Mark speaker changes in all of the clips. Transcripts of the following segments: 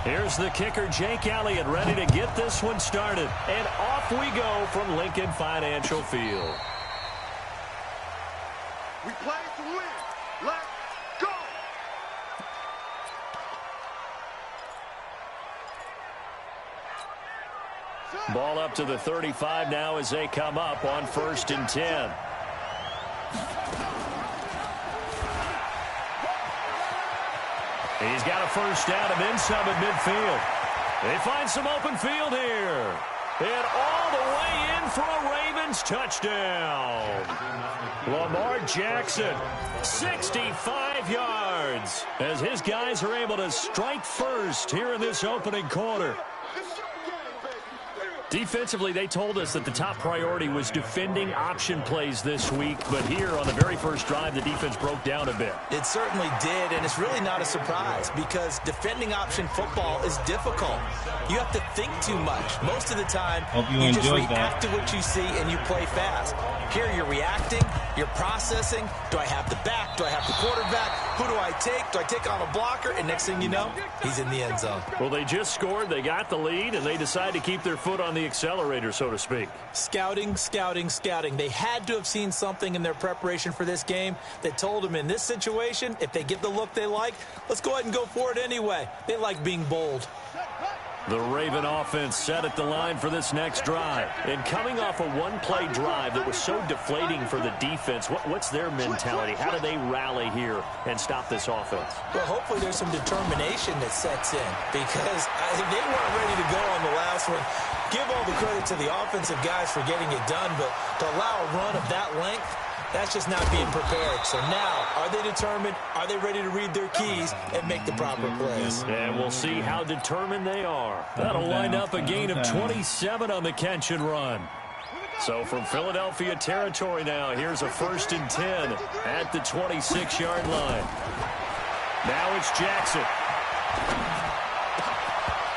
Speaker 1: Here's the kicker, Jake Elliott, ready to get this one started. And off we go from Lincoln Financial Field.
Speaker 2: We play to win. Let's go!
Speaker 1: Ball up to the 35 now as they come up on 1st and 10. He's got a first down and then some at midfield. They find some open field here. And all the way in for a Ravens touchdown. Lamar Jackson, 65 yards, as his guys are able to strike first here in this opening quarter. Defensively, they told us that the top priority was defending option plays this week, but here on the very first drive, the defense broke down a bit.
Speaker 3: It certainly did, and it's really not a surprise because defending option football is difficult. You have to think too much. Most of the time, you just react to what you see and you play fast. Here you're reacting, you're processing. Do I have the back? Do I have the quarterback? Who do I take? Do I take on a blocker? And next thing you know, he's in the end zone.
Speaker 1: Well, they just scored, they got the lead, and they decide to keep their foot on the accelerator, so to speak.
Speaker 3: Scouting, scouting, scouting. They had to have seen something in their preparation for this game that told them in this situation, if they get the look they like, let's go ahead and go for it anyway. They like being bold.
Speaker 1: The Raven offense set at the line for this next drive. And coming off a one-play drive that was so deflating for the defense, what's their mentality? How do they rally here and stop this offense?
Speaker 3: Well, hopefully there's some determination that sets in because they weren't ready to go on the last one. Give all the credit to the offensive guys for getting it done, but to allow a run of that length, that's just not being prepared. So now, are they determined? Are they ready to read their keys and make the proper plays?
Speaker 1: And we'll see how determined they are. That'll wind up a gain of 27 on the catch and run. So from Philadelphia territory now, here's a 1st and 10 at the 26-yard line. Now it's Jackson.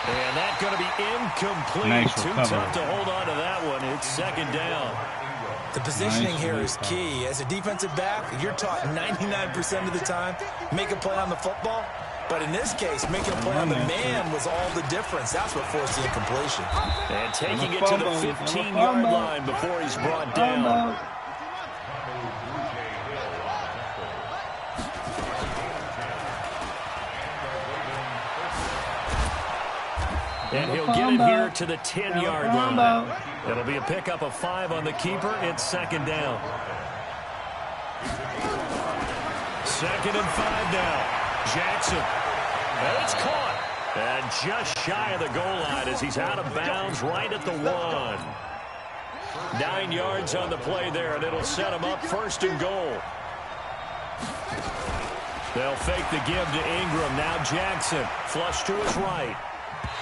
Speaker 1: And that's going to be incomplete.
Speaker 4: Nice
Speaker 1: Too tough to hold on to that one. It's 2nd down.
Speaker 3: The positioning here is key. As a defensive back, you're taught 99% of the time, make a play on the football. But in this case, making a play on the man was all the difference. That's what forced the incompletion.
Speaker 1: And taking it to the 15-yard line before he's brought down. And he'll get it here to the 10-yard line. It'll be a pickup of 5 on the keeper. It's 2nd down. 2nd and 5 now. Jackson. And it's caught. And just shy of the goal line as he's out of bounds right at the 1. 9 yards on the play there, and it'll set him up 1st and goal. They'll fake the give to Ingram. Now Jackson. Flush to his right.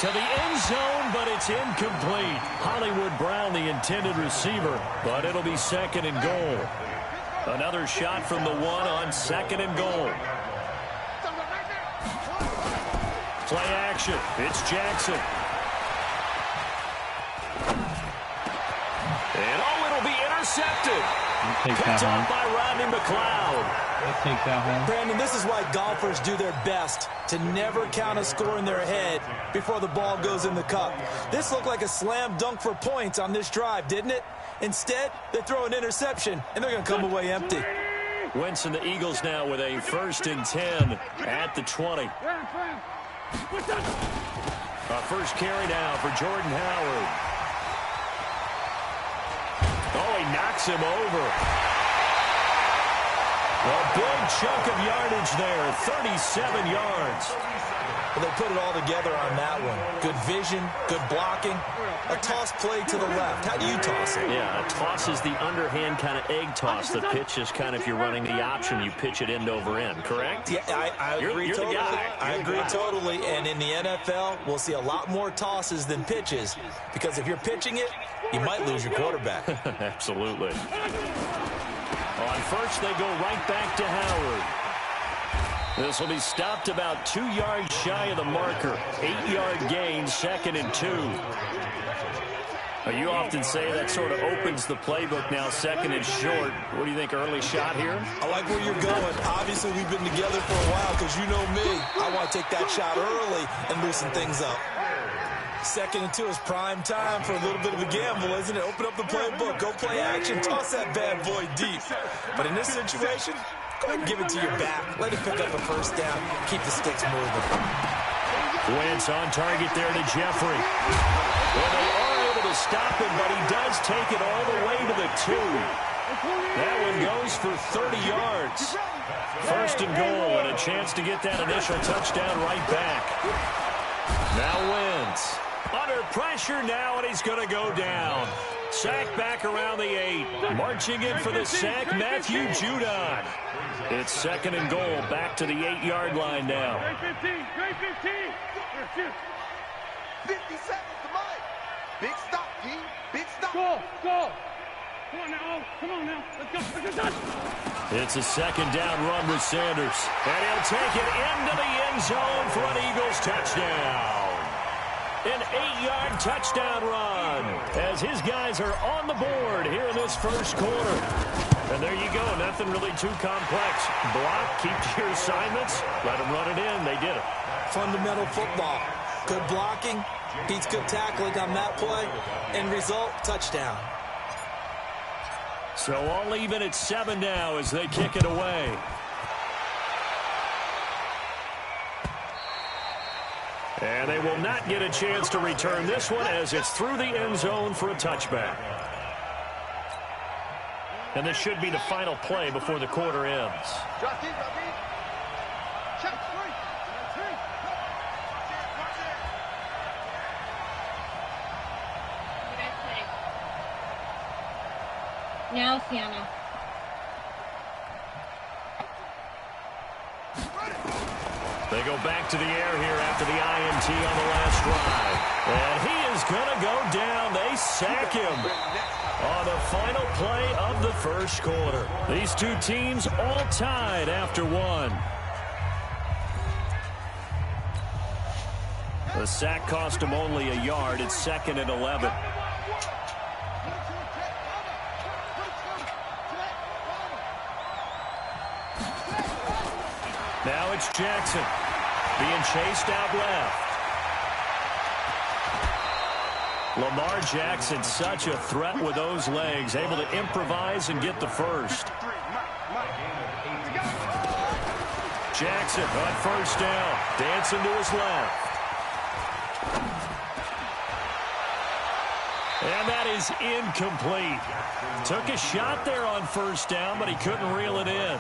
Speaker 1: To the end zone, but it's incomplete. Hollywood Brown, the intended receiver, but it'll be 2nd and goal. Another shot from the 1 on 2nd and goal. Play action. It's Jackson. And it'll be intercepted. Picked off by Rodney McLeod.
Speaker 4: Take that home.
Speaker 3: Brandon, this is why golfers do their best to never count a score in their head before the ball goes in the cup. This looked like a slam dunk for points on this drive, didn't it? Instead, they throw an interception, and they're going to come away empty.
Speaker 1: Wentz and the Eagles now with a 1st and 10 at the 20. Our first carry now for Jordan Howard. Oh, he knocks him over. A big chunk of yardage there, 37 yards.
Speaker 3: Well, they put it all together on that one. Good vision, good blocking. A toss play to the left. How do you toss it?
Speaker 1: Yeah, a toss is the underhand kind of egg toss. The pitch is kind of, if you're running the option, you pitch it end over end, correct?
Speaker 3: Yeah, I agree
Speaker 1: you're
Speaker 3: totally.
Speaker 1: The guy.
Speaker 3: I agree totally. And in the NFL, we'll see a lot more tosses than pitches. Because if you're pitching it, you might lose your quarterback.
Speaker 1: Absolutely. On first, they go right back to Howard. This will be stopped about 2 yards shy of the marker. 8-yard gain, 2nd and 2. You often say that sort of opens the playbook now, second and short. What do you think, early shot here?
Speaker 3: I like where you're going. Obviously, we've been together for a while because you know me. I want to take that shot early and loosen things up. Second and 2 is prime time for a little bit of a gamble, isn't it? Open up the playbook, go play action, toss that bad boy deep. But in this situation, go ahead and give it to your back. Let it pick up a first down. Keep the sticks moving.
Speaker 1: Wentz on target there to Jeffrey. Well, they are able to stop him, but he does take it all the way to the 2. That one goes for 30 yards. First and goal, and a chance to get that initial touchdown right back. Now Wentz under pressure now, and he's going to go down. Sack back around the 8. Marching in for the sack, Matthew Judon. It's second and goal, back to the 8-yard line now.
Speaker 2: 50 seconds to Mike. Big stop, G. Big stop.
Speaker 4: Go. Come on now. Come on now. Let's go.
Speaker 1: It's a second down run with Sanders. And he'll take it into the end zone for an Eagles touchdown. An 8-yard touchdown run as his guys are on the board here in this first quarter. And there you go. Nothing really too complex. Block, keep to your assignments, let them run it in. They did it.
Speaker 3: Fundamental football. Good blocking, beats good tackling on that play, end result, touchdown.
Speaker 1: So all even at 7 now as they kick it away. And they will not get a chance to return this one as it's through the end zone for a touchback. And this should be the final play before the quarter ends.
Speaker 5: Now, Sienna.
Speaker 1: They go back to the air here after the INT on the last drive. And he is going to go down. They sack him on the final play of the first quarter. These two teams all tied after 1. The sack cost him only a yard. It's second and 11. Now it's Jackson being chased out left. Lamar Jackson, such a threat with those legs, able to improvise and get the first. Jackson on first down, dancing to his left. And that is incomplete. Took a shot there on first down, but he couldn't reel it in.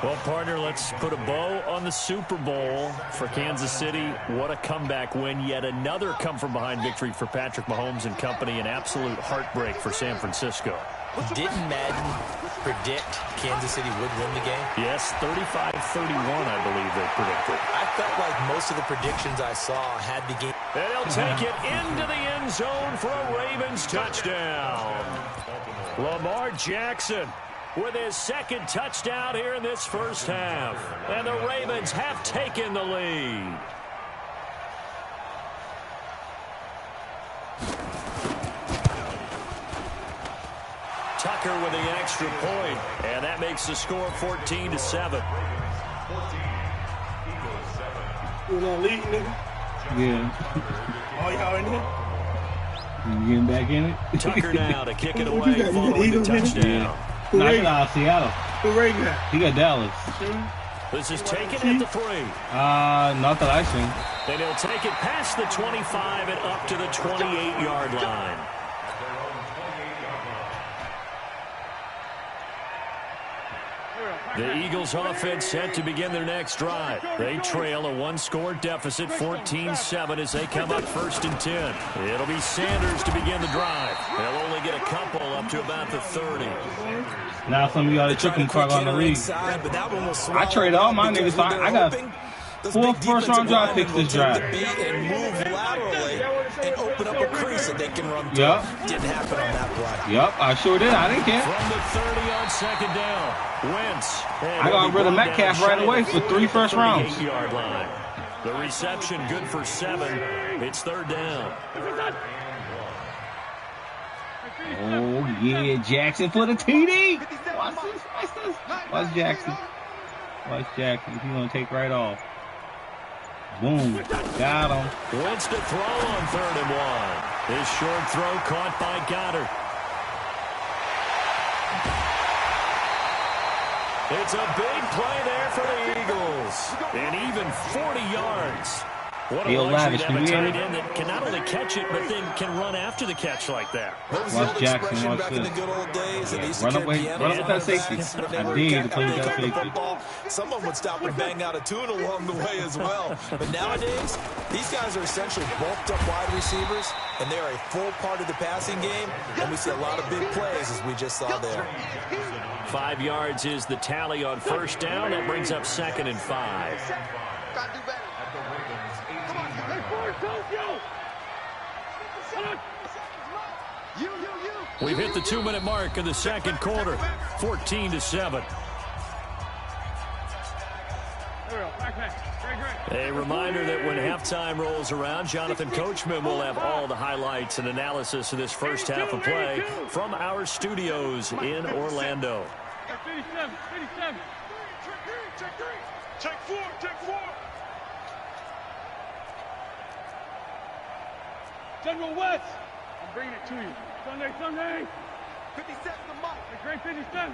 Speaker 1: Well, partner, let's put a bow on the Super Bowl for Kansas City. What a comeback win. Yet another come-from-behind victory for Patrick Mahomes and company. An absolute heartbreak for San Francisco.
Speaker 3: Didn't Madden predict Kansas City would win the game?
Speaker 1: Yes, 35-31, I believe they predicted.
Speaker 3: I felt like most of the predictions I saw had the game.
Speaker 1: And he'll take it into the end zone for a Ravens touchdown. Lamar Jackson with his second touchdown here in this first half. And the Ravens have taken the lead. Tucker with the extra point, and that makes the score 14-7.
Speaker 4: You gonna lead, nigga?
Speaker 6: Yeah.
Speaker 4: All y'all in here?
Speaker 6: You getting back in it?
Speaker 1: Tucker now to kick it away following the touchdown.
Speaker 6: Yeah. No, I got Seattle.
Speaker 4: Who Ray got?
Speaker 6: He got Dallas.
Speaker 1: This is taken at the 3.
Speaker 6: Not that I seen.
Speaker 1: Then he'll take it past the 25 and up to the 28-yard line. The Eagles offense set to begin their next drive. They trail a 1-score deficit, 14-7 as they come up 1st and 10. It'll be Sanders to begin the drive. They'll only get a couple up to about the 30.
Speaker 6: Now some of y'all the chicken crack on the league. I trade all my niggas. So I got 4 first-round draft picks this drive.
Speaker 3: And move laterally and open up a crease that they can run through.
Speaker 6: Yep.
Speaker 3: Didn't happen on that play.
Speaker 6: Yep, I sure did. I didn't care.
Speaker 1: From the 30 on second down, Wentz.
Speaker 6: I got rid of Metcalf right away for 3 first rounds.
Speaker 1: 38-yard line. The reception good for 7. It's 3rd down.
Speaker 6: Oh, yeah, Jackson for the TD. Watch this. Watch Jackson. Watch Jackson. He's going to take right off. Boom. Got him.
Speaker 1: Wants to throw on 3rd and 1. His short throw caught by Goddard. It's a big play there for the Eagles. And even 40 yards. What a luxury to have a tight end that can not only catch it, but then can run after the catch like that.
Speaker 6: Watch Jackson, watch this. Run up that safety. I need to play that safety.
Speaker 3: Someone would stop and bang out a tune along the way as well. But nowadays, these guys are essentially bulked up wide receivers, and they are a full part of the passing game, and we see a lot of big plays as we just saw there.
Speaker 1: 5 yards is the tally on 1st down. That brings up 2nd and 5. We've hit the 2-minute mark of the 2nd quarter. 14-7. A reminder that when halftime rolls around, Jonathan Coachman will have all the highlights and analysis of this first half of play from our studios in Orlando.
Speaker 4: 57. Check 4. General West, I'm bringing it to you. Sunday.
Speaker 2: 57 to Mike.
Speaker 4: Great 57.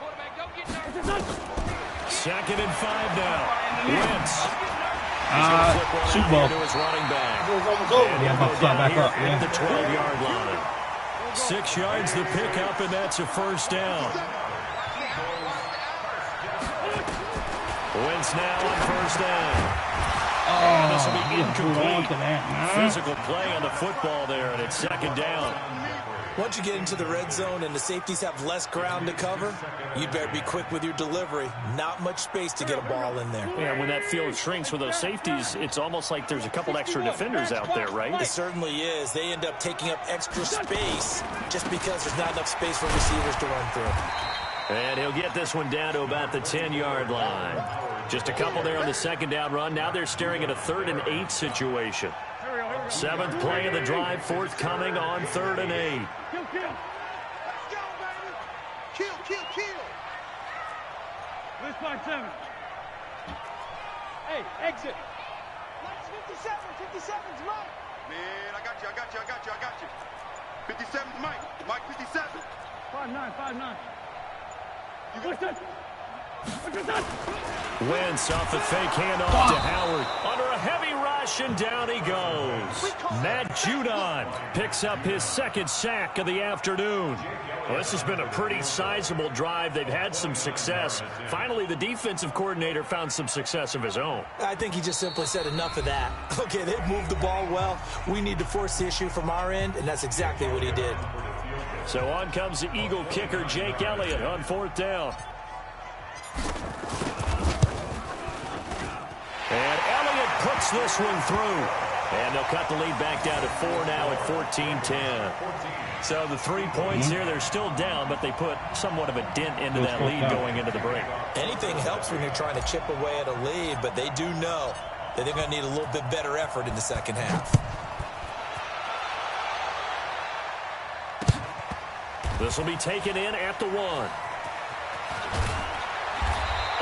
Speaker 4: Quarterback, go get nervous.
Speaker 1: 2nd and 5 now. Wentz.
Speaker 6: Super Bowl.
Speaker 1: To his running back.
Speaker 6: Yeah, I'm about to back up.
Speaker 1: At the 12-yard line. 6 yards the pickup, and that's a 1st down. Wentz now on 1st down. And this will be incomplete. Physical play on the football there, and it's 2nd down.
Speaker 3: Once you get into the red zone and the safeties have less ground to cover, you'd better be quick with your delivery. Not much space to get a ball in there.
Speaker 1: Yeah, when that field shrinks with those safeties, it's almost like there's a couple extra defenders out there, right?
Speaker 3: It certainly is. They end up taking up extra space just because there's not enough space for receivers to run through.
Speaker 1: And he'll get this one down to about the 10-yard line. Just a couple there on the 2nd down run. Now they're staring at a 3rd and 8 situation. 7th play of the drive, forthcoming on 3rd and 8.
Speaker 4: Kill. Let's
Speaker 2: go, baby. Kill.
Speaker 4: Where's 5-7? Hey, exit.
Speaker 2: 57's Mike. Man, I got you. 57's Mike. Mike 57.
Speaker 4: 5-9. What's that?
Speaker 1: Wentz off the fake handoff to Howard. Under a heavy rush, and down he goes. Matt Judon picks up his 2nd sack of the afternoon. Well, this has been a pretty sizable drive. They've had some success. Finally, the defensive coordinator found some success of his own.
Speaker 3: I think he just simply said enough of that. Okay, they've moved the ball well. We need to force the issue from our end, and that's exactly what he did.
Speaker 1: So on comes the Eagle kicker, Jake Elliott, on 4th down. And Elliott puts this one through. And they'll cut the lead back down to 4 now at 14-10. So the 3 points here, they're still down, but they put somewhat of a dent into that lead going into the break.
Speaker 3: Anything helps when you're trying to chip away at a lead, but they do know that they're going to need a little bit better effort in the 2nd half.
Speaker 1: This will be taken in at the 1.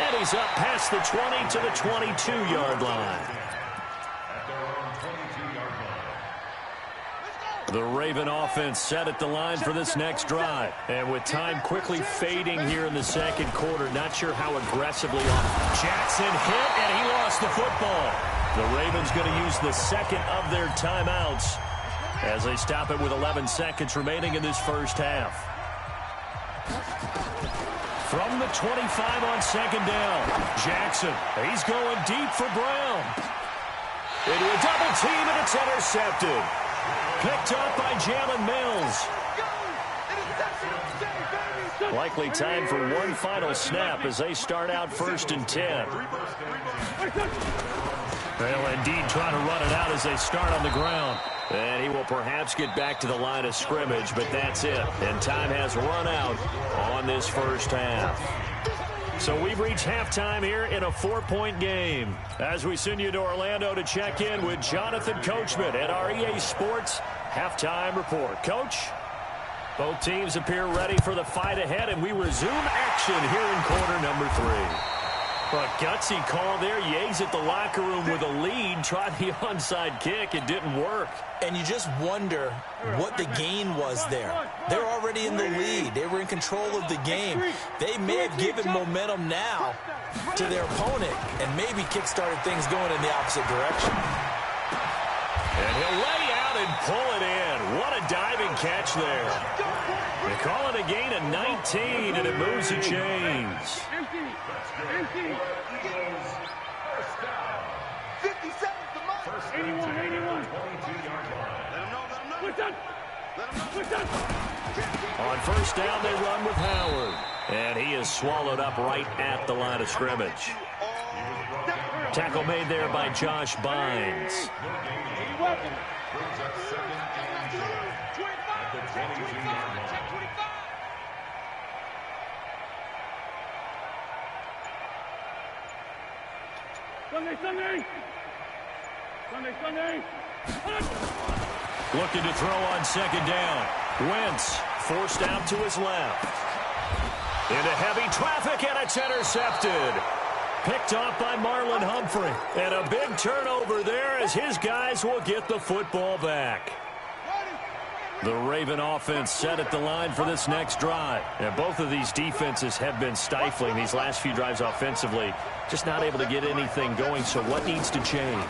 Speaker 1: And he's up past the 20 to the 22-yard line. The Raven offense set at the line for this next drive. And with time quickly fading here in the 2nd quarter, not sure how aggressively Jackson hit, and he lost the football. The Ravens going to use the 2nd of their timeouts as they stop it with 11 seconds remaining in this first half. From the 25 on 2nd down, Jackson, he's going deep for Brown. Into a double team, and it's intercepted. Picked up by Jalen Mills. Likely time for one final snap as they start out 1st and 10. They'll indeed try to run it out as they start on the ground. And he will perhaps get back to the line of scrimmage, but that's it. And time has run out on this first half. So we've reached halftime here in a 4-point game. As we send you to Orlando to check in with Jonathan Coachman at our EA Sports Halftime Report. Coach? Both teams appear ready for the fight ahead, and we resume action here in quarter number 3. A gutsy call there. You exit the locker room with a lead. Tried the onside kick. It didn't work.
Speaker 3: And you just wonder what the gain was there. They're already in the lead. They were in control of the game. They may have given momentum now to their opponent and maybe kick-started things going in the opposite direction.
Speaker 1: And he'll lay out and pull it in. What a diving catch there. They call it a gain of 19, and it moves the chains.
Speaker 2: 57 to Mike.
Speaker 4: 81.
Speaker 2: Let him know.
Speaker 1: On first down, they run with Howard. And he is swallowed up right at the line of scrimmage. Tackle made there by Josh Bynes.
Speaker 4: Sunday.
Speaker 1: Looking to throw on second down. Wentz forced out to his left. Into heavy traffic, and it's intercepted. Picked off by Marlon Humphrey. And a big turnover there as his guys will get the football back. The Raven offense set at the line for this next drive. And both of these defenses have been stifling these last few drives offensively. Just not able to get anything going, so what needs to change?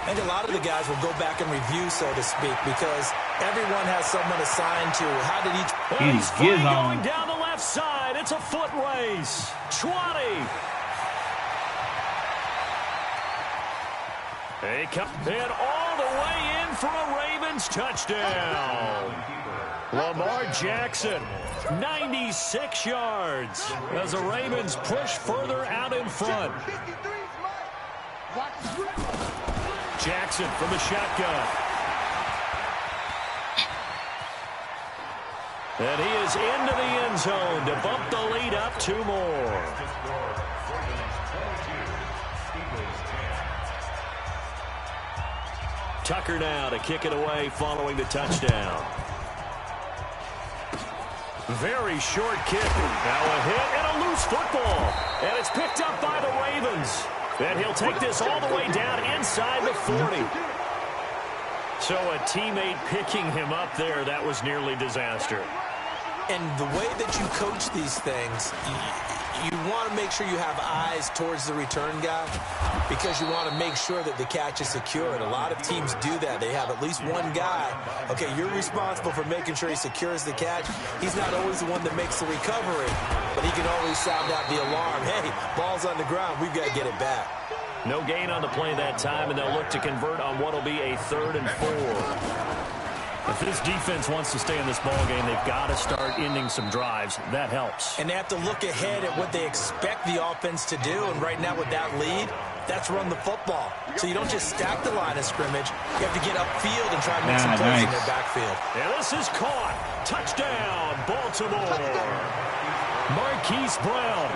Speaker 3: I think a lot of the guys will go back and review, so to speak, because everyone has someone assigned to how did each...
Speaker 1: He's going down the left side. It's a foot race. 20. They come in all the way in for a Ravens touchdown. Lamar Jackson, 96 yards as the Ravens push further out in front. Jackson from the shotgun. And he is into the end zone to bump the lead up 2 more. Tucker now to kick it away following the touchdown. Very short kick. Now a hit and a loose football. And it's picked up by the Ravens. And he'll take this all the way down inside the 40. So a teammate picking him up there, that was nearly disaster.
Speaker 3: And the way that you coach these things, you want to make sure you have eyes towards the return guy because you want to make sure that the catch is secured. A lot of teams do that. They have at least one guy. Okay, you're responsible for making sure he secures the catch. He's not always the one that makes the recovery, but he can always sound out the alarm. Hey, ball's on the ground. We've got to get it back.
Speaker 1: No gain on the play that time, and they'll look to convert on what will be a 3rd and 4. If this defense wants to stay in this ball game, they've got to start ending some drives. That helps.
Speaker 3: And they have to look ahead at what they expect the offense to do. And right now with that lead, that's run the football. So you don't just stack the line of scrimmage. You have to get upfield and try and make some plays in their backfield.
Speaker 1: And this is caught. Touchdown, Baltimore. Marquise Brown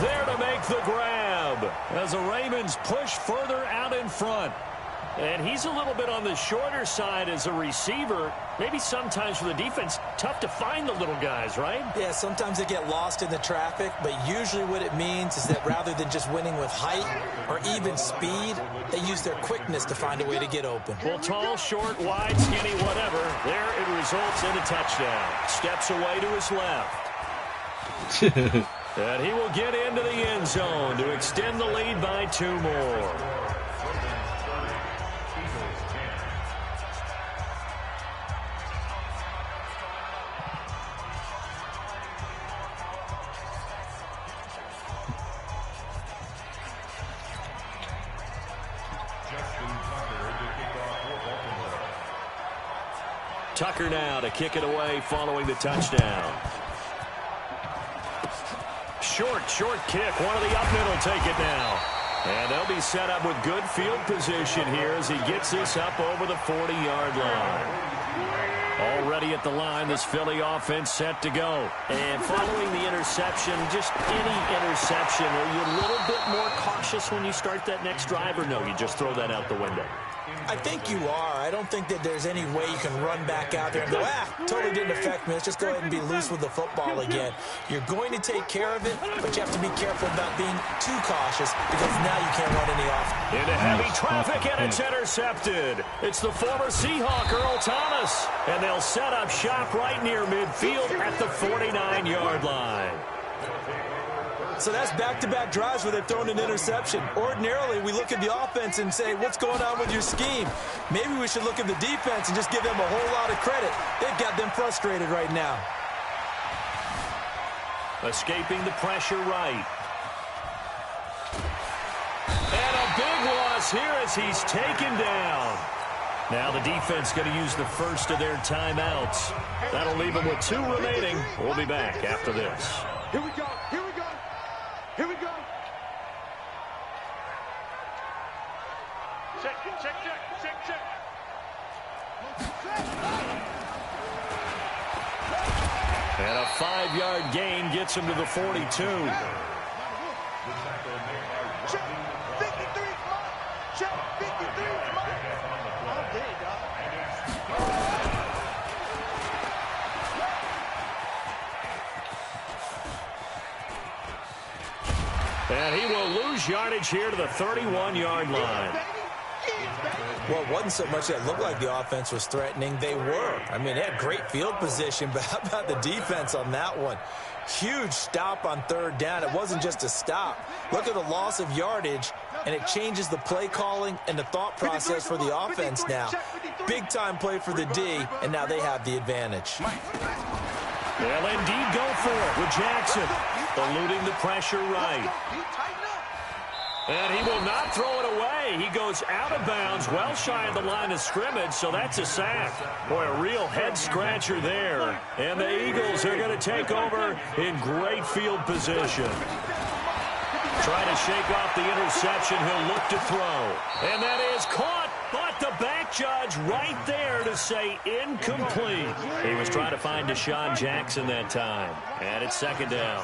Speaker 1: there to make the grab as the Ravens push further out in front. And he's a little bit on the shorter side as a receiver. Maybe sometimes for the defense, tough to find the little guys, right?
Speaker 3: Yeah, sometimes they get lost in the traffic, but usually what it means is that rather than just winning with height or even speed, they use their quickness to find a way to get open.
Speaker 1: Well, tall, short, wide, skinny, whatever. There it results in a touchdown. Steps away to his left. And he will get into the end zone to extend the lead by 2 more. Tucker now to kick it away following the touchdown. Short kick. One of the up middle take it now. And they'll be set up with good field position here as he gets this up over the 40-yard line. Already at the line, this Philly offense set to go. And following the interception, just any interception, are you a little bit more cautious when you start that next drive, or no, you just throw that out the window?
Speaker 3: I think you are. I don't think that there's any way you can run back out there and go, totally didn't affect me. Let's just go ahead and be loose with the football again. You're going to take care of it, but you have to be careful about being too cautious because now you can't run any off.
Speaker 1: Into heavy traffic, and it's intercepted. It's the former Seahawk, Earl Thomas, and they'll set up shop right near midfield at the 49-yard line.
Speaker 3: So that's back-to-back drives where they've thrown an interception. Ordinarily, we look at the offense and say, what's going on with your scheme? Maybe we should look at the defense and just give them a whole lot of credit. They've got them frustrated right now.
Speaker 1: Escaping the pressure right. And a big loss here as he's taken down. Now the defense going to use the first of their timeouts. That'll leave them with 2 remaining. We'll be back after this.
Speaker 2: Here we go. Here we go. Here we go.
Speaker 4: Check, check, check, check, check.
Speaker 1: And a 5-yard gain gets him to the 42.
Speaker 2: Check 53 mark. Check 53 mark. All day, dog.
Speaker 1: And he will lose yardage here to the 31-yard line.
Speaker 3: Well, it wasn't so much that it looked like the offense was threatening. They were. I mean, they had great field position, but how about the defense on that one? Huge stop on 3rd down. It wasn't just a stop. Look at the loss of yardage, and it changes the play calling and the thought process for the offense now. Big-time play for the D, and now they have the advantage.
Speaker 1: They'll indeed go for it with Jackson, eluding the pressure right. And he will not throw it away. He goes out of bounds, well shy of the line of scrimmage, so that's a sack. Boy, a real head-scratcher there. And the Eagles are going to take over in great field position. Trying to shake off the interception, he'll look to throw. And that is caught, but the back judge right there to say incomplete. He was trying to find Deshaun Jackson that time. And it's 2nd down.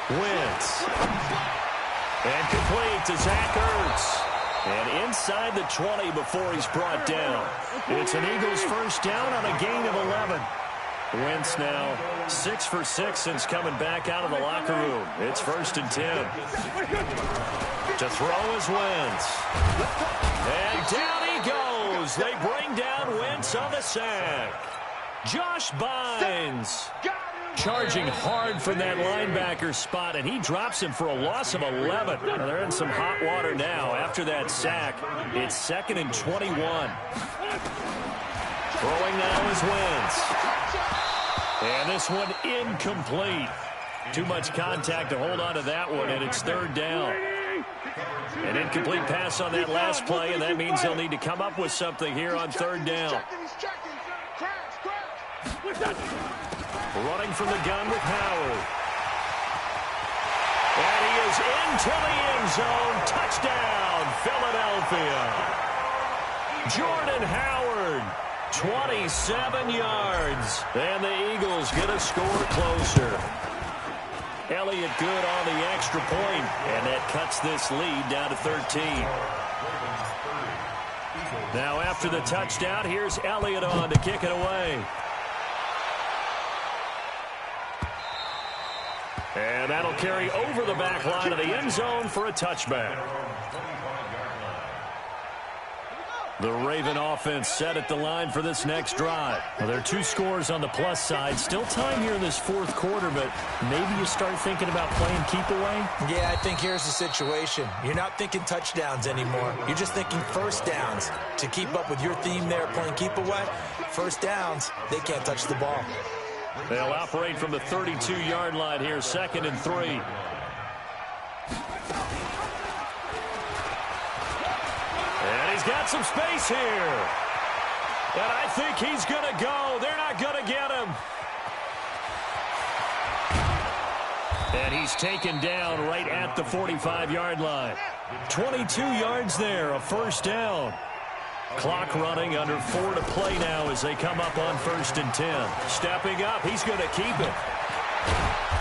Speaker 1: Wentz. And complete to Zach Ertz. And inside the 20 before he's brought down. It's an Eagles first down on a gain of 11. Wentz now 6 for 6 since coming back out of the locker room. It's 1st and 10. To throw is Wentz. And down he goes. They bring down Wentz on the sack. Josh Bynes charging hard from that linebacker spot, and he drops him for a loss of 11. They're in some hot water now. After that sack, it's 2nd and 21. Throwing now is Wentz. And this one incomplete. Too much contact to hold on to that one, and it's 3rd down. An incomplete pass on that last play, and that means they'll need to come up with something here on 3rd down. Running from the gun with Howard. And he is into the end zone. Touchdown, Philadelphia. Jordan Howard, 27 yards. And the Eagles get a score closer. Elliott good on the extra point, and that cuts this lead down to 13. Now after the touchdown, here's Elliott on to kick it away. And that'll carry over the back line of the end zone for a touchback. The Raven offense set at the line for this next drive. Well, there are 2 scores on the plus side. Still time here in this 4th quarter, but maybe you start thinking about playing keep away?
Speaker 3: Yeah, I think here's the situation. You're not thinking touchdowns anymore. You're just thinking first downs. To keep up with your theme there, playing keep away, first downs, they can't touch the ball.
Speaker 1: They'll operate from the 32-yard line here, 2nd and 3. And he's got some space here. And I think he's going to go. They're not going to get him. And he's taken down right at the 45-yard line. 22 yards there, a first down. Clock running, under 4 to play now as they come up on 1st and 10. Stepping up, he's going to keep it.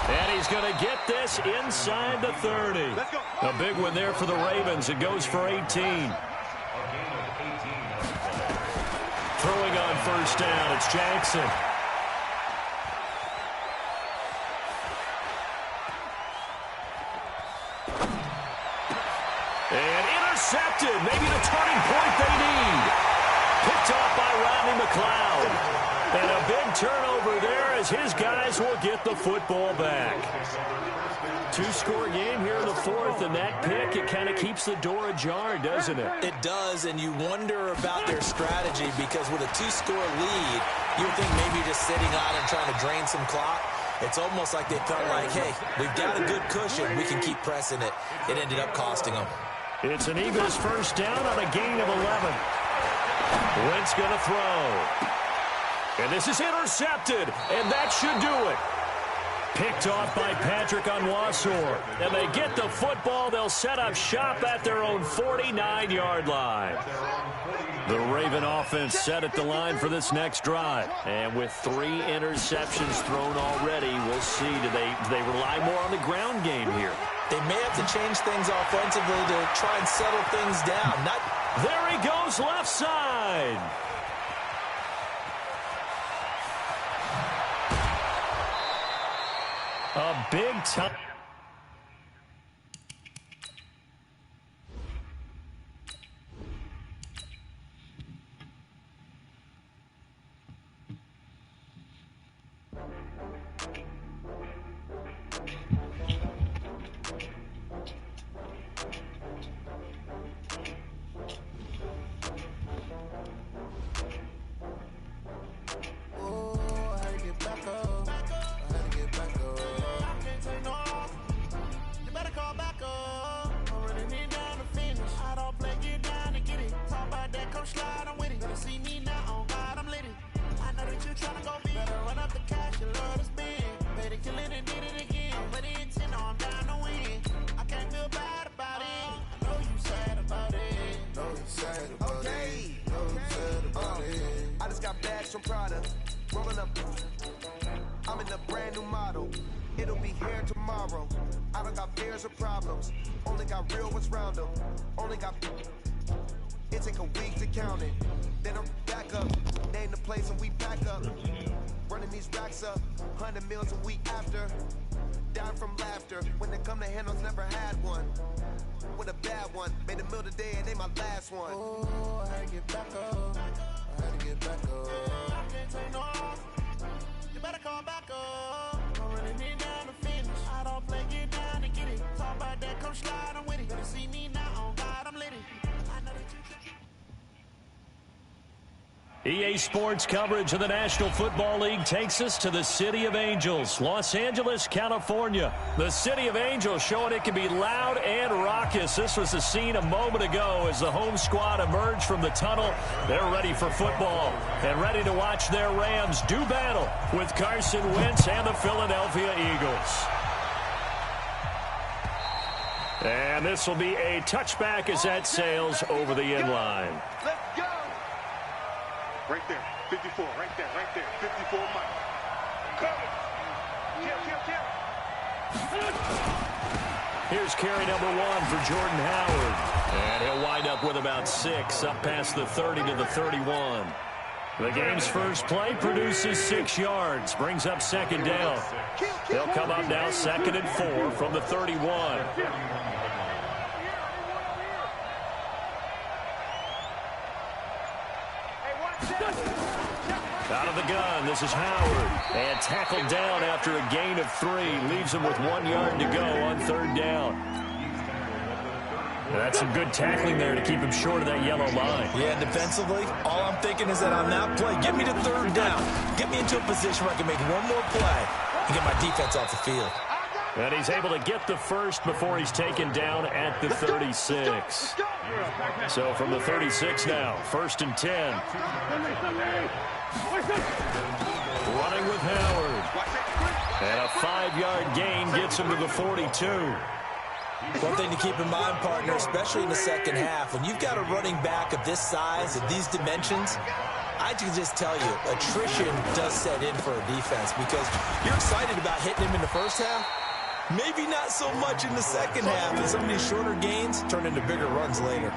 Speaker 1: And he's going to get this inside the 30. A big one there for the Ravens. It goes for 18. Throwing on first down, it's Jackson. And intercepted. Maybe the turning point they need. Picked off by Rodney McLeod. And a big turnover there as his guys will get the football back. Two-score game here in the fourth, and that pick, it kind of keeps the door ajar, doesn't it?
Speaker 3: It does, and you wonder about their strategy because with a two-score lead, you would think maybe just sitting on and trying to drain some clock. It's almost like they felt like, hey, we've got a good cushion. We can keep pressing it. It ended up costing them.
Speaker 1: It's an Eagles first down on a gain of 11. Wentz going to throw. And this is intercepted, and that should do it. Picked off by Patrick Onwuasor. And they get the football. They'll set up shop at their own 49-yard line. The Raven offense set at the line for this next drive. And with 3 interceptions thrown already, we'll see. Do they rely more on the ground game here?
Speaker 3: They may have to change things offensively to try and settle things down.
Speaker 1: There he goes, left side. A big time.
Speaker 5: I'm in a brand new model. It'll be here tomorrow. I don't got fears or problems. Only got real ones round them. Only got... It take a week to count it. Then I'm back up. Name the place and we pack up. Running these racks up. 100 meals a week after. Down from laughter. When they come to handles, never had one. With a bad one. Made a meal today and they my last one. Oh, I had to get back up. I had to get back up. I can't take no off. You better call back up. I'm running it down to finish. I don't play, get down and get it. Talk about that, come slide, I'm with it. Better see me now, on God, I'm lit it. I know that you...
Speaker 1: EA Sports coverage of the National Football League takes us to the City of Angels, Los Angeles, California. The City of Angels showing it can be loud and raucous. This was the scene a moment ago as the home squad emerged from the tunnel. They're ready for football and ready to watch their Rams do battle with Carson Wentz and the Philadelphia Eagles. And this will be a touchback as that sails over the end line.
Speaker 2: Let's go. Right there, 54, right there, 54 Mike. Cover. Kill.
Speaker 1: Here's carry number 1 for Jordan Howard. And he'll wind up with about 6, up past the 30 to the 31. The game's first play produces 6 yards, brings up second down. They'll come up now 2nd and 4 from the 31. Out of the gun, this is Howard. And tackled down after a gain of 3. Leaves him with 1 yard to go on 3rd down. That's some good tackling there to keep him short of that yellow line.
Speaker 3: Yeah, defensively, all I'm thinking is that on that play, get me to 3rd down. Get me into a position where I can make one more play and get my defense off the field.
Speaker 1: And he's able to get the first before he's taken down at the 36. So from the 36 now, 1st and 10. Running with Howard. And a 5-yard gain gets him to the 42.
Speaker 3: One thing to keep in mind, partner, especially in the second half, when you've got a running back of this size, of these dimensions, I can just tell you, attrition does set in for a defense because you're excited about hitting him in the first half. Maybe not so much in the second half, and some of these shorter gains turn into bigger runs later.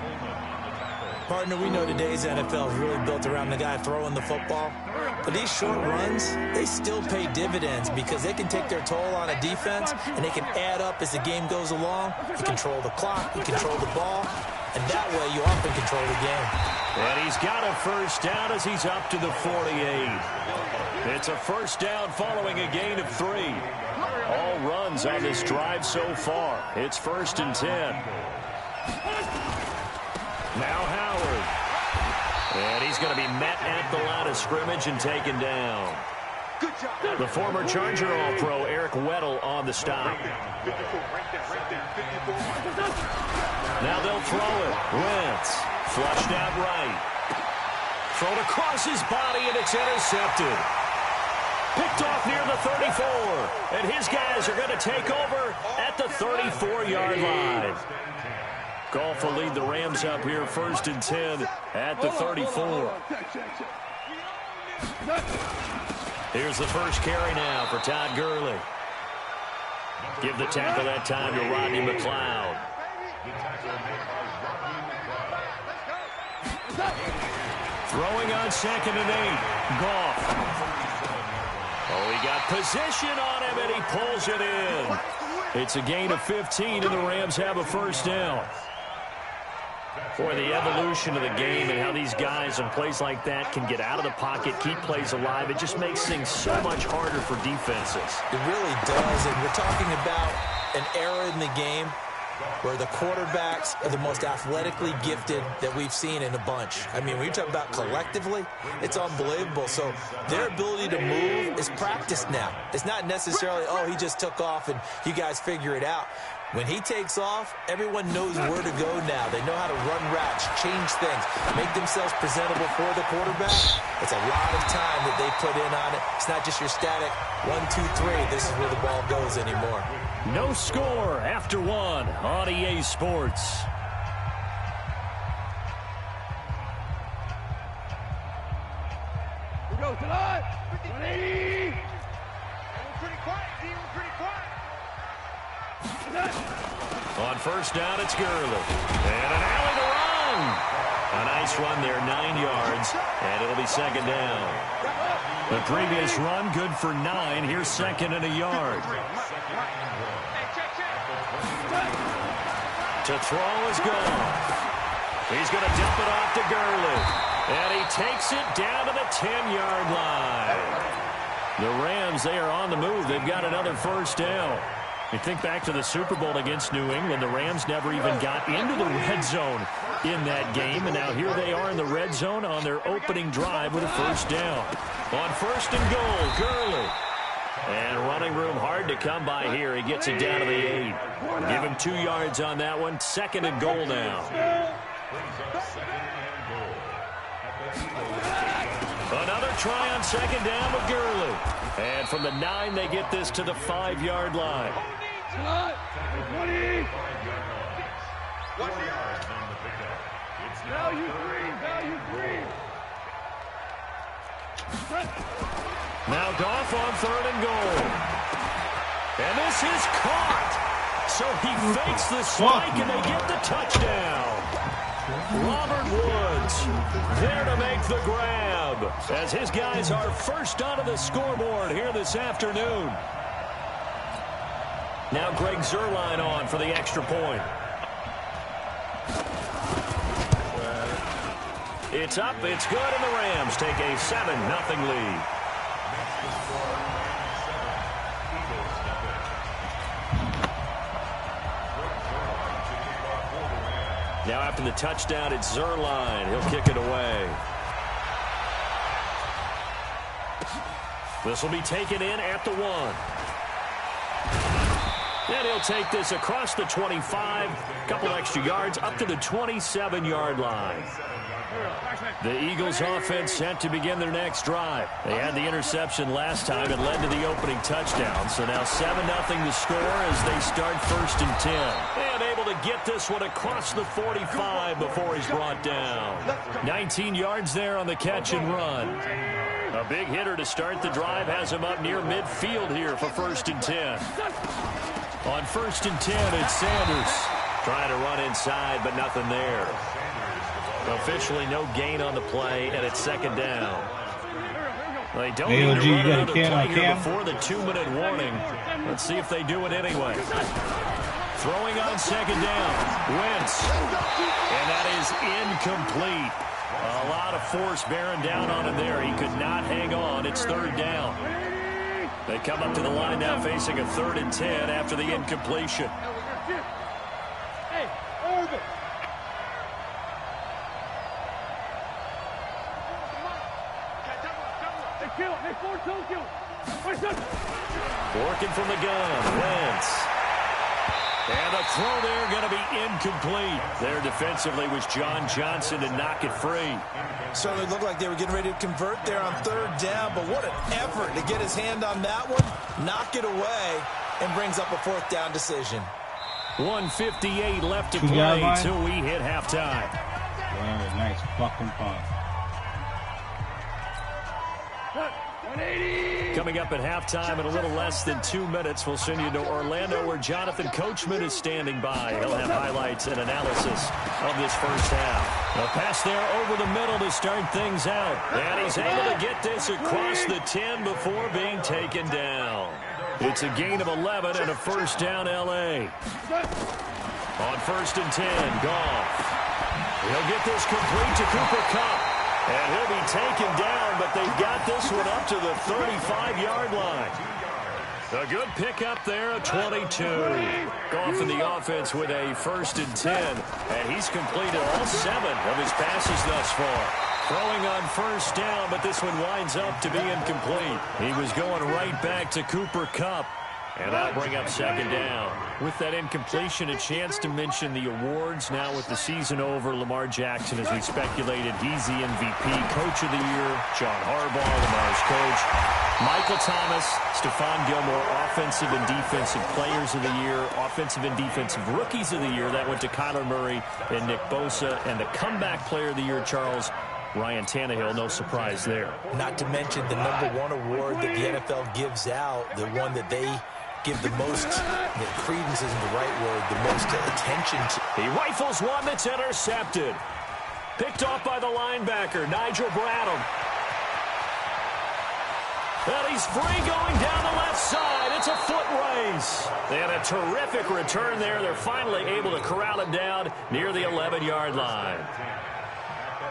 Speaker 3: Partner, we know today's NFL is really built around the guy throwing the football. But these short runs, they still pay dividends because they can take their toll on a defense, and they can add up as the game goes along. You control the clock, you control the ball, and that way you often control the game.
Speaker 1: And he's got a first down as he's up to the 48. It's a first down following a gain of 3. All runs on this drive so far. It's 1st and 10. Now Howard. And he's going to be met at the line of scrimmage and taken down. The former Charger All-Pro Eric Weddle on the stop. Now they'll throw it. Wentz flushed out right. Thrown across his body, and it's intercepted. Picked off near the 34. And his guys are going to take over at the 34-yard line. Goff will lead the Rams up here 1st and 10 at the 34. Here's the first carry now for Todd Gurley. Give the tackle that time to Rodney McLeod. Throwing on 2nd and 8. Goff. Oh, he got position on him, and he pulls it in. It's a gain of 15, and the Rams have a first down. Boy, the evolution of the game and how these guys in plays like that can get out of the pocket, keep plays alive, it just makes things so much harder for defenses.
Speaker 3: It really does, and we're talking about an era in the game where the quarterbacks are the most athletically gifted that we've seen in a bunch. I mean, when you talk about collectively, it's unbelievable. So their ability to move is practiced now. It's not necessarily, oh, he just took off and you guys figure it out. When he takes off, everyone knows where to go now. They know how to run routes, change things, make themselves presentable for the quarterback. It's a lot of time that they put in on it. It's not just your static 1, 2, 3. This is where the ball goes anymore.
Speaker 1: No score after 1 on EA Sports.
Speaker 4: We go tonight. 180.
Speaker 2: Pretty quiet, team. Pretty quiet.
Speaker 1: On first down, it's Gurley. And an alley to run. A nice run there, 9 yards, and it'll be 2nd down. The previous run, good for 9. Here's 2nd and a yard. To throw is Goff. He's going to dump it off to Gurley. And he takes it down to the 10-yard line. The Rams, they are on the move. They've got another first down. You think back to the Super Bowl against New England, the Rams never even got into the red zone in that game, and now here they are in the red zone on their opening drive with a first down. On 1st and goal, Gurley. And running room hard to come by here. He gets it down to the 8. Give him 2 yards on that one. 2nd and goal now. Another try on 2nd down with Gurley. And from the 9, they get this to the 5-yard line.
Speaker 4: 20. Value 3.
Speaker 1: Now Goff on 3rd and goal. And this is caught. So he fakes the spike, and they get the touchdown. Robert Woods there to make the grab as his guys are first onto the scoreboard here this afternoon. Now Greg Zuerlein on for the extra point. It's up, it's good, and the Rams take a 7-0 lead. Now after the touchdown, it's Zuerlein. He'll kick it away. This will be taken in at the 1. And he'll take this across the 25, couple extra yards, up to the 27-yard line. The Eagles offense set to begin their next drive. They had the interception last time. It led to the opening touchdown. So now 7-0 to score as they start 1st and 10. And able to get this one across the 45 before he's brought down. 19 yards there on the catch and run. A big hitter to start the drive has him up near midfield here for 1st and 10. On 1st and 10, it's Sanders. Trying to run inside, but nothing there. Officially no gain on the play, and it's second down. They don't
Speaker 6: Hey,
Speaker 1: need to
Speaker 6: OG,
Speaker 1: run
Speaker 6: you
Speaker 1: another
Speaker 6: got a
Speaker 1: play
Speaker 6: cam
Speaker 1: here
Speaker 6: on
Speaker 1: before the 2-minute warning. Let's see if they do it anyway. Throwing on second down. Wentz. And that is incomplete. A lot of force bearing down on him there. He could not hang on. It's third down. They come up to the line now facing a 3rd and 10 after the incompletion.
Speaker 4: Hey, over.
Speaker 1: Working from the gun. Wentz. And the throw there going to be incomplete. There defensively was John Johnson to knock it free.
Speaker 3: Certainly looked like they were getting ready to convert there on 3rd down, but what an effort to get his hand on that one, knock it away, and brings up a 4th down decision.
Speaker 1: 1:58 left to play till we hit halftime.
Speaker 6: Very nice fucking punt.
Speaker 1: Coming up at halftime in a little less than 2 minutes, we'll send you to Orlando where Jonathan Coachman is standing by. He'll have highlights and analysis of this first half. A pass there over the middle to start things out. And he's able to get this across the 10 before being taken down. It's a gain of 11 and a first down L.A. On 1st and 10, Goff. He'll get this complete to Cooper Kupp. And he'll be taken down, but they've got this one up to the 35-yard line. A good pickup there, a 22. Goff in the offense with a 1st and 10. And he's completed all 7 of his passes thus far. Throwing on 1st down, but this one winds up to be incomplete. He was going right back to Cooper Kupp. And that'll bring up 2nd down. With that incompletion, a chance to mention the awards. Now with the season over, Lamar Jackson, as we speculated, he's the MVP, Coach of the Year. John Harbaugh, Lamar's coach. Michael Thomas, Stephon Gilmore, Offensive and Defensive Players of the Year. Offensive and Defensive Rookies of the Year. That went to Kyler Murray and Nick Bosa. And the Comeback Player of the Year, Charles, Ryan Tannehill, no surprise there.
Speaker 3: Not to mention the #1 award that the NFL gives out, the one that they give the most, credence isn't the right word, the most attention to.
Speaker 1: He rifles one that's intercepted. Picked off by the linebacker, Nigel Bradham. And he's free going down the left side. It's a foot race. And a terrific return there. They're finally able to corral him down near the 11-yard line.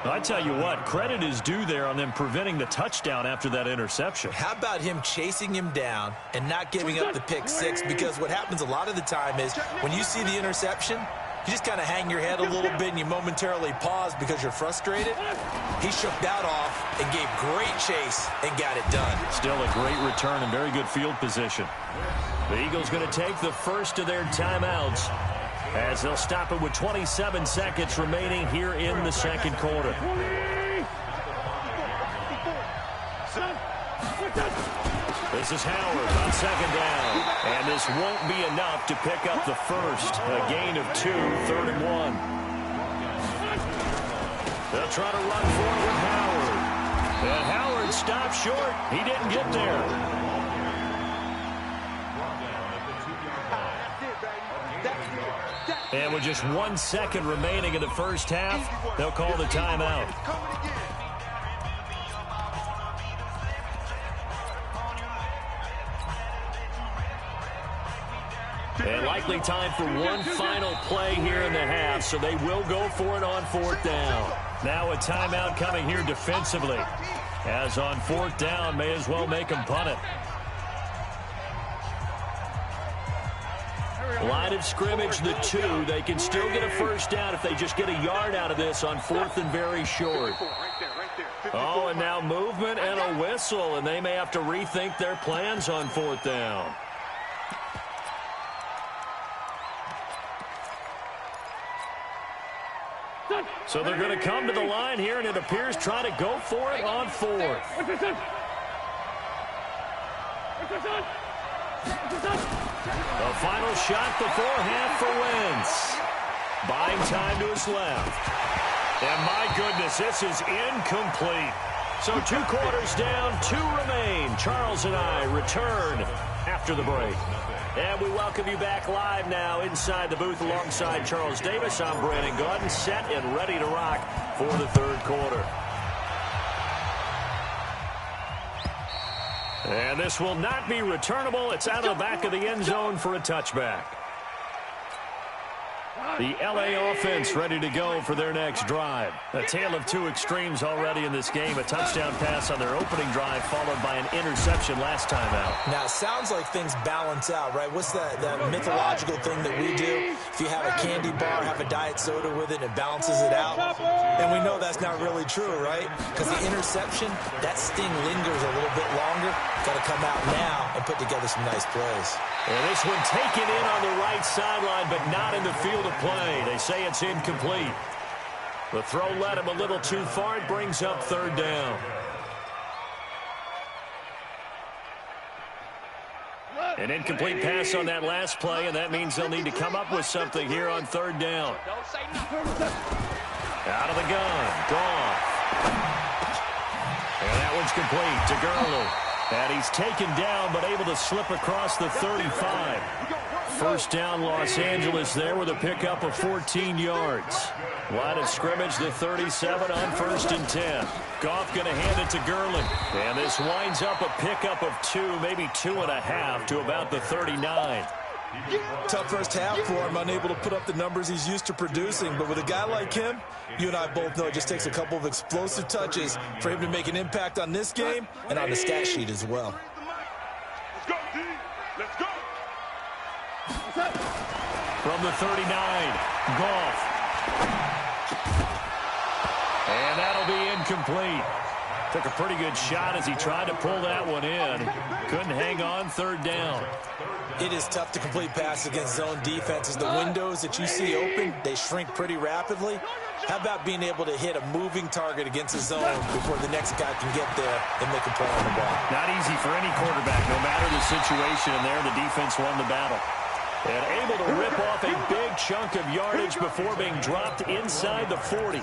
Speaker 1: I tell you what, credit is due there on them preventing the touchdown after that interception.
Speaker 3: How about him chasing him down and not giving up the pick 6? Because what happens a lot of the time is when you see the interception, you just kind of hang your head a little bit and you momentarily pause because you're frustrated. He shook that off and gave great chase and got it done.
Speaker 1: Still a great return and very good field position. The Eagles going to take the first of their timeouts, as they'll stop it with 27 seconds remaining here in the second quarter. This is Howard on 2nd down. And this won't be enough to pick up the first. A gain of 2, 3rd and 1. They'll try to run forward with Howard. And Howard stopped short. He didn't get there. And with just 1 second remaining in the first half, they'll call the timeout. And likely time for one final play here in the half, so they will go for it on 4th down. Now a timeout coming here defensively, as on 4th down, may as well make them punt it. Line of scrimmage, the 2. They can still get a first down if they just get a yard out of this on 4th and very short. Oh, and now movement and a whistle, and they may have to rethink their plans on 4th down. So they're going to come to the line here, and it appears try to go for it on 4th. The final shot before half for Wentz. Buying time to his left. And my goodness, this is incomplete. So 2 quarters down, 2 remain. Charles and I return after the break. And we welcome you back live now inside the booth alongside Charles Davis. I'm Brandon Gaudin, set and ready to rock for the third quarter. And this will not be returnable. It's out of the back of the end zone for a touchback. The LA offense ready to go for their next drive. A tale of two extremes already in this game. A touchdown pass on their opening drive followed by an interception last time out.
Speaker 3: Now, it sounds like things balance out, right? What's that mythological thing that we do? If you have a candy bar, have a diet soda with it, it balances it out. And we know that's not really true, right? Because the interception, that sting lingers a little bit longer. Got to come out now and put together some nice plays.
Speaker 1: And this one taken in on the right sideline, but not in the field of play. They say it's incomplete. The throw led him a little too far. It brings up third down. An incomplete pass on that last play, and that means they'll need to come up with something here on third down. Out of the gun. Gone. And that one's complete to Gurley. And he's taken down, but able to slip across the 35. First down, Los Angeles there with a pickup of 14 yards. Line of scrimmage, the 37 on 1st and 10. Goff going to hand it to Gurley. And this winds up a pickup of 2, maybe 2.5 to about the 39.
Speaker 3: Tough first half for him, unable to put up the numbers he's used to producing. But with a guy like him, you and I both know it just takes a couple of explosive touches for him to make an impact on this game and on the stat sheet as well.
Speaker 2: Let's go, D. Let's go.
Speaker 1: From the 39, Goff. And that'll be incomplete. Took a pretty good shot as he tried to pull that one in. Couldn't hang on, third down.
Speaker 3: It is tough to complete passes against zone defenses. The windows that you see open, they shrink pretty rapidly. How about being able to hit a moving target against a zone before the next guy can get there and make a play on the ball?
Speaker 1: Not easy for any quarterback, no matter the situation, and there the defense won the battle. And able to rip off a big chunk of yardage before being dropped inside the 40.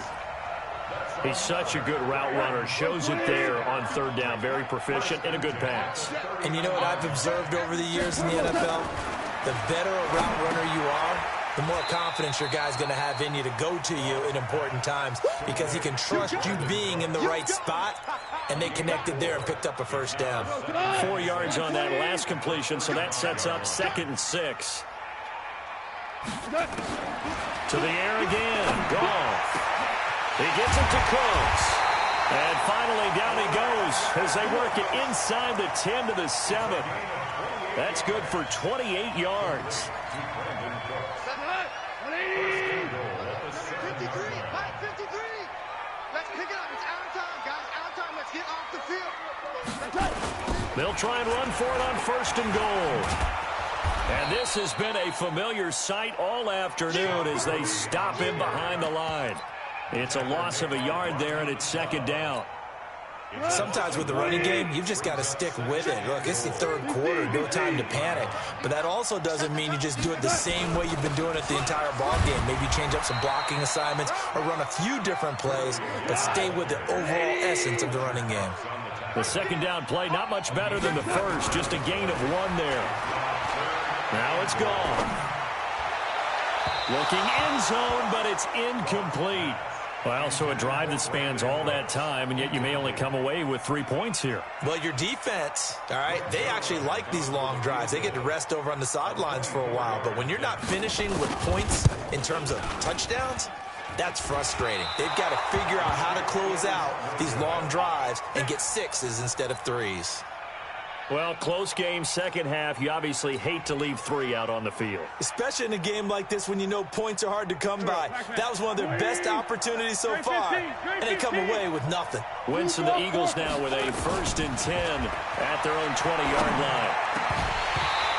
Speaker 1: He's such a good route runner. Shows it there on third down. Very proficient and a good pass.
Speaker 3: And you know what I've observed over the years in the NFL? The better a route runner you are, the more confidence your guy's going to have in you to go to you in important times because he can trust you being in the right spot, and they connected there and picked up a first down.
Speaker 1: 4 yards on that last completion, so that sets up 2nd and 6. To the air again. Goff. He gets it to close. And finally down he goes as they work it inside the 10 to the 7. That's good for 28 yards.
Speaker 2: 53. Let's pick it up. It's out of time, guys. Out of time. Let's get off the field.
Speaker 1: They'll try and run for it on 1st and goal. And this has been a familiar sight all afternoon as they stop him behind the line. It's a loss of a yard there, and it's 2nd down.
Speaker 3: Sometimes with the running game, you've just got to stick with it. Look, it's the third quarter, no time to panic. But that also doesn't mean you just do it the same way you've been doing it the entire ball game. Maybe change up some blocking assignments or run a few different plays, but stay with the overall essence of the running game.
Speaker 1: The 2nd down play, not much better than the first, just a gain of 1 there. Now it's gone. Looking end zone, but it's incomplete. Well, so a drive that spans all that time, and yet you may only come away with 3 points here.
Speaker 3: Well, your defense, all right, they actually like these long drives. They get to rest over on the sidelines for a while. But when you're not finishing with points in terms of touchdowns, that's frustrating. They've got to figure out how to close out these long drives and get 6s instead of 3s.
Speaker 1: Well, close game, second half. You obviously hate to leave 3 out on the field.
Speaker 3: Especially in a game like this when you know points are hard to come by. That was one of their best opportunities so far, and they come away with nothing.
Speaker 1: Winston, the Eagles now with a 1st and 10 at their own 20-yard line.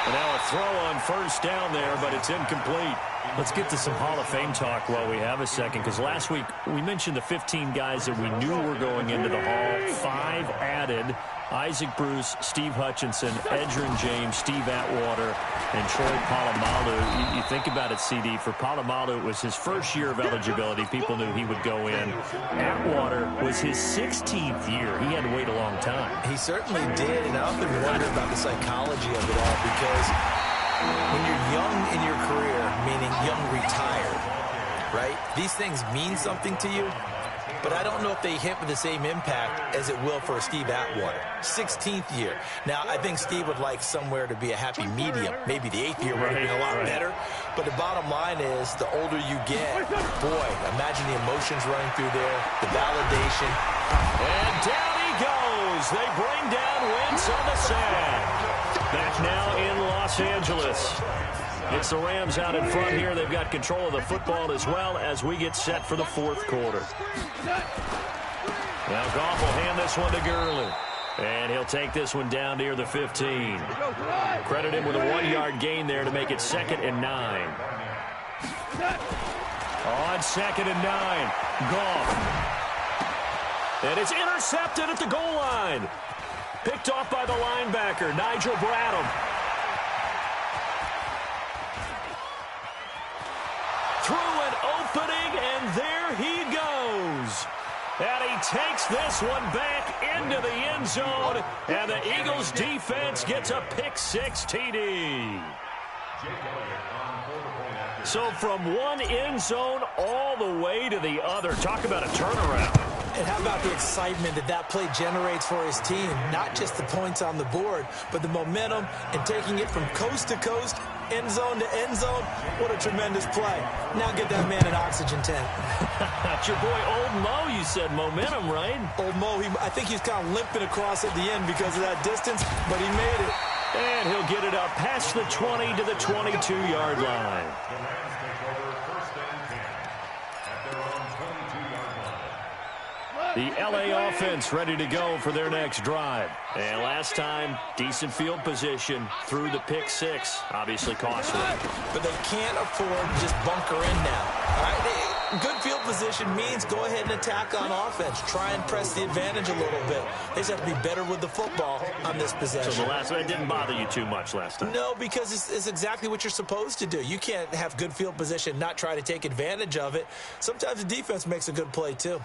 Speaker 1: And now a throw on 1st down there, but it's incomplete. Let's get to some Hall of Fame talk while we have a second, because last week we mentioned the 15 guys that we knew were going into the Hall. 5 added: Isaac Bruce, Steve Hutchinson, Edgerrin James, Steve Atwater, and Troy Polamalu. You think about it, CD. For Polamalu, it was his first year of eligibility. People knew he would go in. Atwater was his 16th year. He had to wait a long time.
Speaker 3: He certainly did, and I often wonder about the psychology of it all, because when you're young in your career, meaning young retired, right, these things mean something to you, but I don't know if they hit with the same impact as it will for Steve Atwater. 16th year. Now, I think Steve would like somewhere to be a happy medium. Maybe the 8th year would have been a lot better. But the bottom line is, the older you get, boy, imagine the emotions running through there, the validation.
Speaker 1: And down he goes. They bring down Wentz on the sack. Back now in Los Angeles. It's the Rams out in front here. They've got control of the football as well as we get set for the fourth quarter. Now Goff will hand this one to Gurley. And he'll take this one down near the 15. Credit him with a 1-yard gain there to make it 2nd and 9. On 2nd and 9, Goff. And it's intercepted at the goal line. Picked off by the linebacker, Nigel Bradham. Through an opening, and there he goes. And he takes this one back into the end zone, and the Eagles defense gets a pick-6 TD. So from one end zone all the way to the other. Talk about a turnaround.
Speaker 3: And how about the excitement that that play generates for his team? Not just the points on the board, but the momentum and taking it from coast to coast, end zone to end zone. What a tremendous play. Now get that man an oxygen tent.
Speaker 1: That's your boy Old Mo. You said momentum, right?
Speaker 3: Old Mo, I think he's kind of limping across at the end because of that distance, but he made it.
Speaker 1: And he'll get it up past the 20 to the 22-yard line. The LA offense ready to go for their next drive. And last time, decent field position through the pick-6. Obviously costly.
Speaker 3: But they can't afford to just bunker in now. All right? Good field position means go ahead and attack on offense. Try and press the advantage a little bit. They just have to be better with the football on this possession.
Speaker 1: So the last one didn't bother you too much last time?
Speaker 3: No, because it's exactly what you're supposed to do. You can't have good field position, not try to take advantage of it. Sometimes the defense makes a good play, too.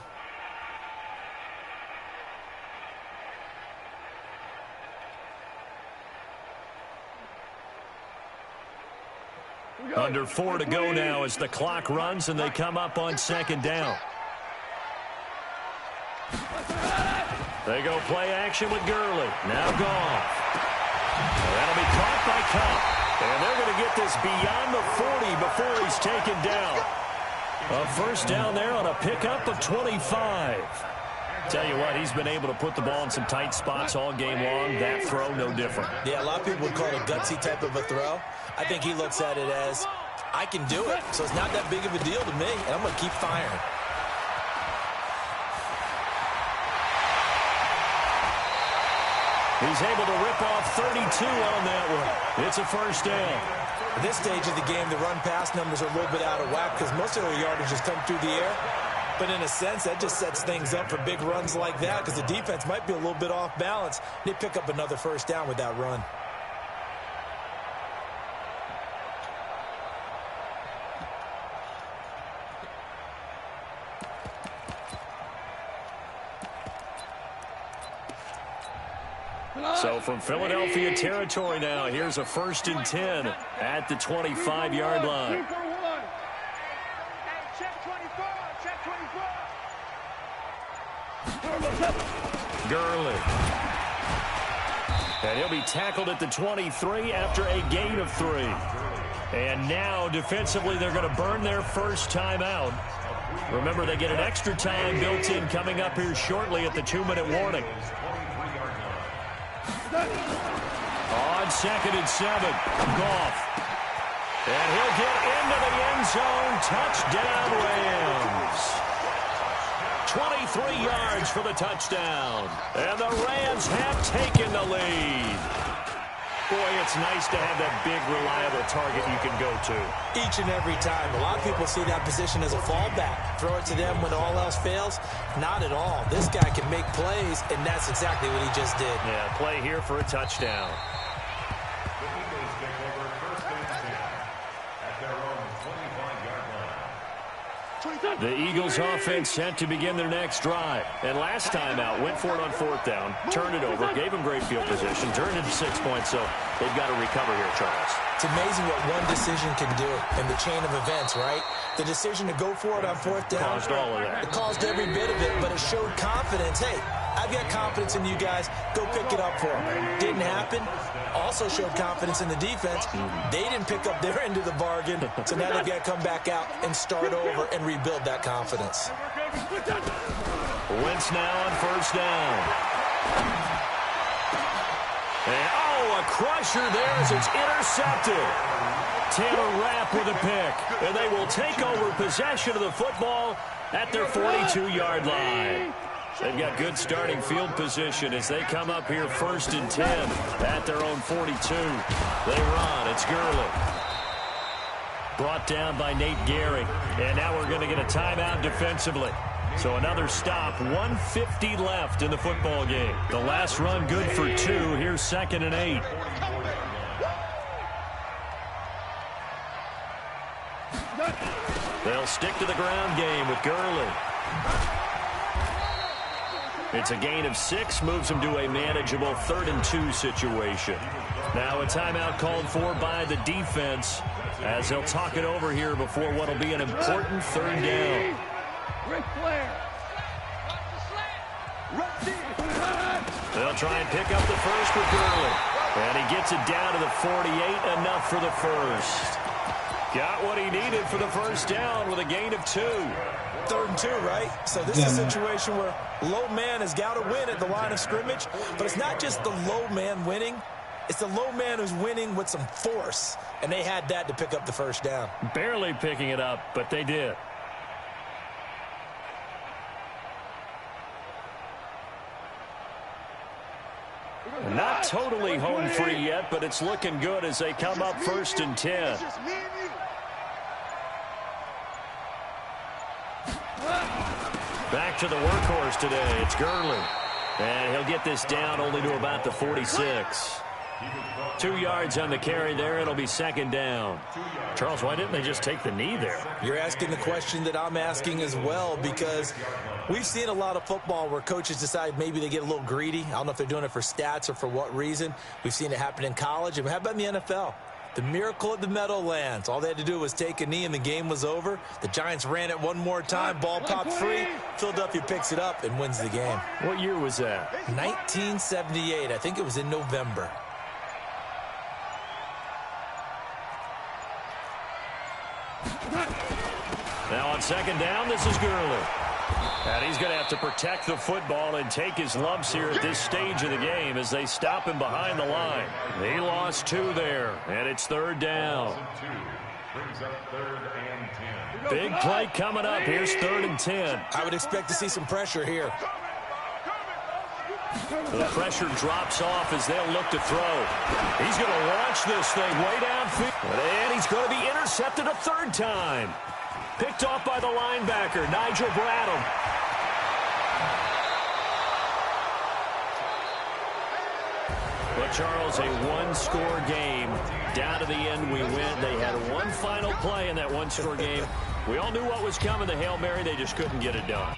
Speaker 1: Under 4 to go now as the clock runs and they come up on 2nd down. They go play action with Gurley. Now Goff. That'll be caught by Cup. And they're going to get this beyond the 40 before he's taken down. A first down there on a pickup of 25. Tell you what, he's been able to put the ball in some tight spots all game long. That throw, no different.
Speaker 3: Yeah, a lot of people would call it a gutsy type of a throw. I think he looks at it as, I can do it, so it's not that big of a deal to me, and I'm going to keep firing.
Speaker 1: He's able to rip off 32 on that one. It's a first down.
Speaker 3: At this stage of the game, the run-pass numbers are a little bit out of whack because most of their yardage has come through the air. But in a sense, that just sets things up for big runs like that because the defense might be a little bit off balance. They pick up another first down with that run.
Speaker 1: So from Philadelphia territory now, here's a 1st and 10 at the 25-yard line. Gurley. And he'll be tackled at the 23 after a gain of 3. And now, defensively, they're going to burn their first timeout. Remember, they get an extra time built in coming up here shortly at the 2-minute warning. On 2nd and 7, Goff. And he'll get into the end zone. Touchdown, Rams. 23 yards for the touchdown. And the Rams have taken the lead. Boy, it's nice to have that big, reliable target you can go to.
Speaker 3: Each and every time. A lot of people see that position as a fallback. Throw it to them when all else fails. Not at all. This guy can make plays, and that's exactly what he just did.
Speaker 1: Yeah, play here for a touchdown. The Eagles offense set to begin their next drive. And last time out, went for it on 4th down, turned it over, gave them great field position, turned into 6 points, so they've got to recover here, Charles.
Speaker 3: It's amazing what one decision can do in the chain of events, right? The decision to go for it on 4th down.
Speaker 1: Caused all of that.
Speaker 3: It caused every bit of it, but it showed confidence. Hey, I've got confidence in you guys. Go pick it up for them. Didn't happen. Also showed confidence in the defense. They didn't pick up their end of the bargain, so now they've got to come back out and start over and rebuild that confidence.
Speaker 1: Wentz now on 1st down. And, oh, a crusher there as it's intercepted. Taylor Rapp with a pick. And they will take over possession of the football at their 42-yard line. They've got good starting field position as they come up here 1st and 10 at their own 42. They run. It's Gurley. Brought down by Nate Gehrig. And now we're going to get a timeout defensively. So another stop. 1:50 left in the football game. The last run good for 2. Here's 2nd and 8. They'll stick to the ground game with Gurley. It's a gain of 6, moves them to a manageable 3rd and 2 situation. Now a timeout called for by the defense as they'll talk it over here before what will be an important 3rd down. They'll try and pick up the first with Gurley. And he gets it down to the 48, enough for the first. Got what he needed for the 1st down with a gain of 2.
Speaker 3: 3rd and 2, right? So this is a situation where low man has got to win at the line of scrimmage, but it's not just the low man winning. It's the low man who's winning with some force, and they had that to pick up the 1st down.
Speaker 1: Barely picking it up, but they did. Not totally home free yet, but it's looking good as they come up 1st and 10. Back to the workhorse today. It's Gurley. And he'll get this down only to about the 46. 2 yards on the carry there. It'll be 2nd down. Charles, why didn't they just take the knee there?
Speaker 3: You're asking the question that I'm asking as well, because we've seen a lot of football where coaches decide maybe they get a little greedy. I don't know if they're doing it for stats or for what reason. We've seen it happen in college. And how about in the NFL? The miracle at the Meadowlands. All they had to do was take a knee and the game was over. The Giants ran it one more time. Ball popped free. Philadelphia picks it up and wins the game.
Speaker 1: What year was that?
Speaker 3: 1978. I think it was in November.
Speaker 1: Now on 2nd down, this is Gurley. And he's going to have to protect the football and take his lumps here at this stage of the game as they stop him behind the line. He lost 2 there, and it's 3rd down. Big play coming up. Here's 3rd and 10.
Speaker 3: I would expect to see some pressure here.
Speaker 1: The pressure drops off as they'll look to throw. He's going to launch this thing way downfield. And he's going to be intercepted a 3rd time. Picked off by the linebacker, Nigel Bradham. But, Charles, a one-score game. Down to the end, we win. They had one final play in that one-score game. We all knew what was coming, the Hail Mary. They just couldn't get it done.